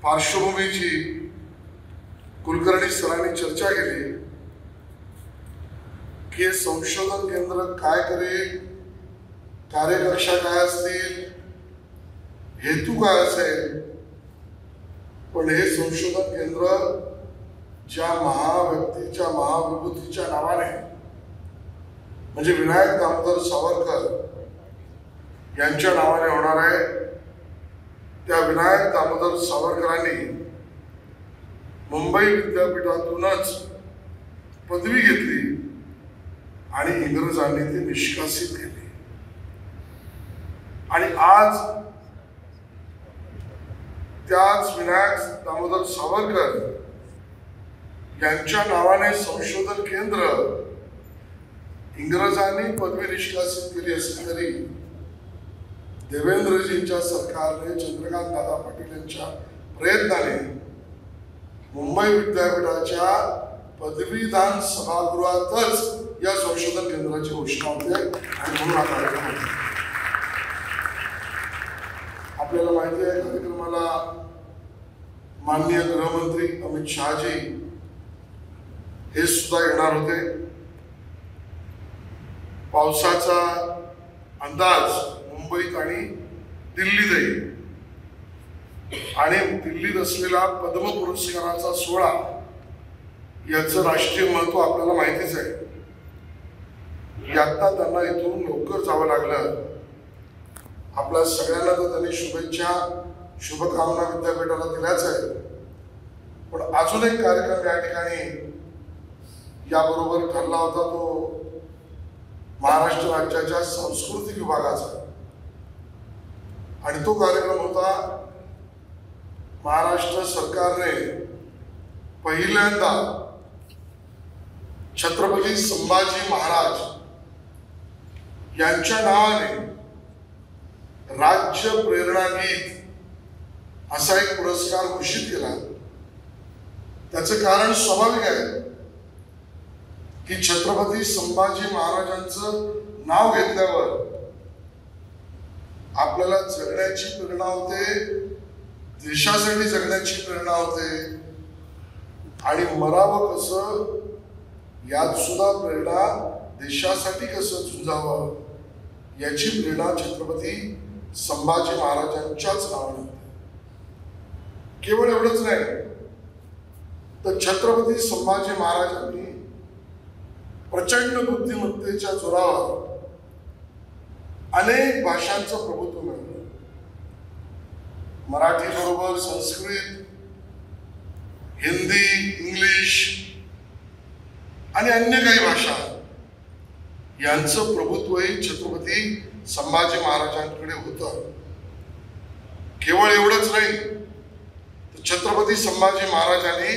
पार्श्वभूमीची कुलकर्णी सरांनी चर्चा केली की संशोधन केंद्र काय करेल, कार्यकक्षा काय असतील, हेतू काय असेल. पण हे संशोधन केंद्र ज्या महाव्यक्तीच्या महाविभूतीच्या नावाने म्हणजे विनायक दामोदर सावरकर यांच्या नावाने होणार आहे, त्या विनायक दामोदर सावरकरांनी मुंबई विद्यापीठातूनच पदवी घेतली आणि इंग्रजांनी ती निष्कासित केली. आणि आज त्याच विनायक दामोदर सावरकर यांच्या नावाने संशोधन केंद्र इंग्रजांनी पदवी निष्कासित केली असली तरी देवेंद्रजींच्या सरकारने चंद्रकांत दादा पाटील यांच्या प्रयत्नाने मुंबई विद्यापीठाच्या पदवीदान सभागृहातच या संशोधन केंद्राची घोषणा होते आणि म्हणून हा कार्यक्रम होता. आपल्याला माहिती आहे कार्यक्रमाला माननीय गृहमंत्री अमित शहाजी हे सुद्धा येणार होते. पावसाचा अंदाज मुंबईत आणि दिल्लीत आहे आणि दिल्लीत असलेला पद्म पुरस्काराचा सोहळा याचं राष्ट्रीय महत्व आपल्याला माहितीच आहे. आता त्यांना इथून लवकर जावं लागलं. आपल्या सगळ्यांना तर त्यांनी शुभेच्छा शुभकामना विद्यापीठाला दिल्याच आहे. पण अजून एक कार्यक्रम या ठिकाणी याबरोबर ठरला होता, तो महाराष्ट्र राज्याच्या सांस्कृतिक विभागाचा. आणि तो कार्यक्रम होता महाराष्ट्र सरकारने पहिल्यांदा छत्रपती संभाजी महाराज यांच्या नावाने राज्य प्रेरणा गीत असा एक पुरस्कार घोषित केला. त्याचं कारण स्वाभाविक आहे की छत्रपती संभाजी महाराजांचं नाव घेतल्यावर आपल्याला जगण्याची प्रेरणा होते, देशासाठी जगण्याची प्रेरणा होते आणि मरावं कसं यात सुद्धा प्रेरणा, देशासाठी कसं झुंजावं याची प्रेरणा छत्रपती संभाजी महाराजांच्याच नावाने होते. केवळ एवढंच नाही तर छत्रपती संभाजी महाराजांनी प्रचंड बुद्धिमत्तेच्या जोरावर अनेक भाषांचं प्रभुत्व मिळवलं. मराठी बरोबर संस्कृत, हिंदी, इंग्लिश आणि अन्य काही भाषा यांचं प्रभुत्वही छत्रपती संभाजी महाराजांकडे होतं. केवळ एवढंच नाही तर छत्रपती संभाजी महाराजांनी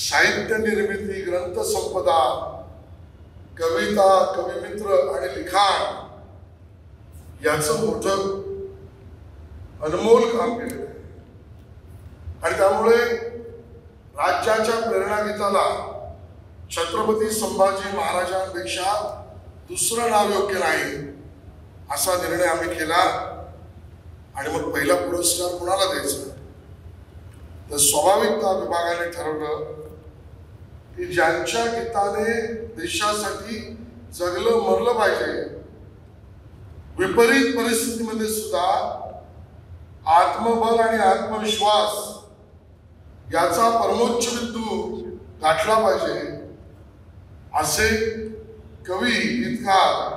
साहित्य निर्मिती, ग्रंथ संपदा, कविता, कविमित्र आणि लिखाण याचं मोठं अनमोल काम केलं. आणि त्यामुळे राज्याच्या प्रेरणा गीताला छत्रपती संभाजी महाराजांपेक्षा दुसरं नाव योग्य नाही असा निर्णय आम्ही केला. आणि मग पहिला पुरस्कार कोणाला द्यायचा तर स्वाभाविकता विभागाने ठरवलं की ज्यांच्या गीताने देशासाठी जगलं मरलं पाहिजे, विपरीत परिस्थितीमध्ये सुद्धा आत्मबल आणि आत्मविश्वास याचा परमोच्च बिंदू गाठला पाहिजे, असे कवी गीतकार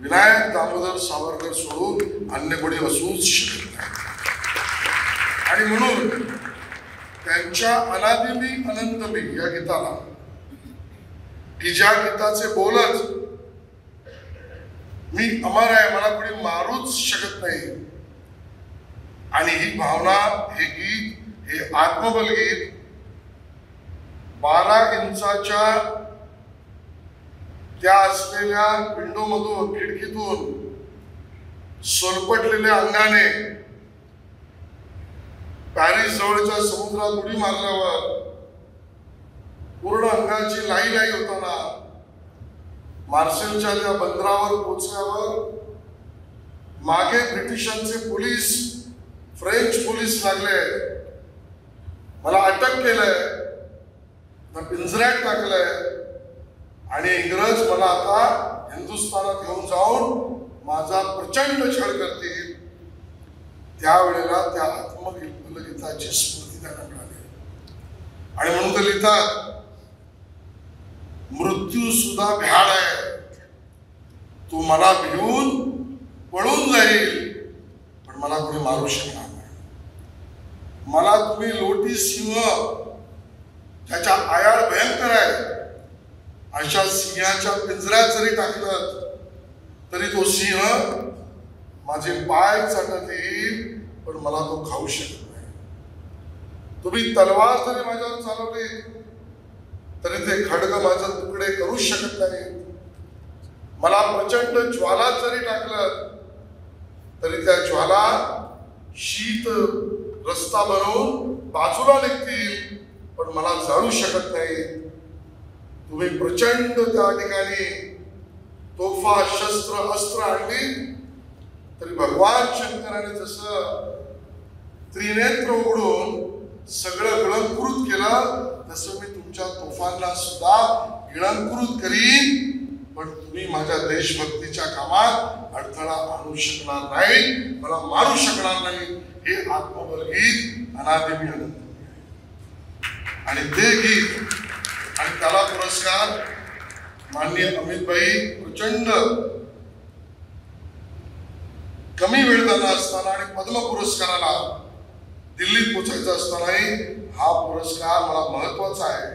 विनायक दामोदर सावरकर सोडून अन्य कोणी असूच शकत नाही. आणि म्हणून त्यांच्या अनादिमी अनंतमी या गीताला, की ज्या गीताचे बोलच मी अमर आहे, मला कोणी मारूच शकत नाही, आणि ही भावना, हे गीत, हे आत्मबल गीत 12 इंचाच्या त्या असलेल्या विंडोमधून, खिडकीतून सोलपटलेल्या अंगाने पॅरिस जवळच्या समुद्रात उडी मारल्यावर पूर्ण अंगाची लाई लाई होताना मार्शलच्या त्या बंदरावर पोहोचल्यावर मागे ब्रिटिशांचे पोलीस फ्रेंच पोलीस लागले, मला अटक केलंय, पिंजऱ्यात टाकलंय आणि इंग्रज मला आता हिंदुस्थानात घेऊन जाऊन माझा प्रचंड छळ करतील. त्यावेळेला त्या आत्मगीताची स्मृती त्यांना मिळाली आणि म्हणून ते लिहितात, मृत्यू सुद्धा भ्याड आहे, तो मला भिवून पळून जाईल पण मला कोणी मारू शकणार नाही. मला तुम्ही लोटी सिंह, त्याच्या आयाळ भयंकर आहे, अशा सिंहाच्या पिंजऱ्यात जरी टाकलं तरी तो सिंह माझे पाय चाटत येईल पण मला तो खाऊ शकत नाही. तुम्ही तलवार जरी माझ्यावर चालवली तरी ते खड्ग माझे तुकडे करू शकत नाही. मला प्रचंड ज्वाला जरी टाकलं तरी त्या ज्वाला शीत रस्ता बनवून बाजूला निघतील पण मला जाळू शकत नाही. तुम्ही प्रचंड त्या ठिकाणी तोफा शस्त्र अस्त्र आणली तरी भगवान शंकराने जसं त्रिनेत्र उघडून सगळं गिळंकृत केलं तसं मी तुमच्या तोफांना सुद्धा गिळंकृत करीन पण तुम्ही माझ्या देशभक्तीच्या कामात अडथळा आणू शकणार नाही, मला मारू शकणार नाही. हे आत्मबल गीत अनादिमी अनंत आणि ते गीत आणि त्याला पुरस्कार माननीय अमितभाई प्रचंड कमी वेळ झाला असताना आणि पद्म पुरस्काराला दिल्लीत पोहोचायचं असतानाही हा पुरस्कार मला महत्वाचा आहे.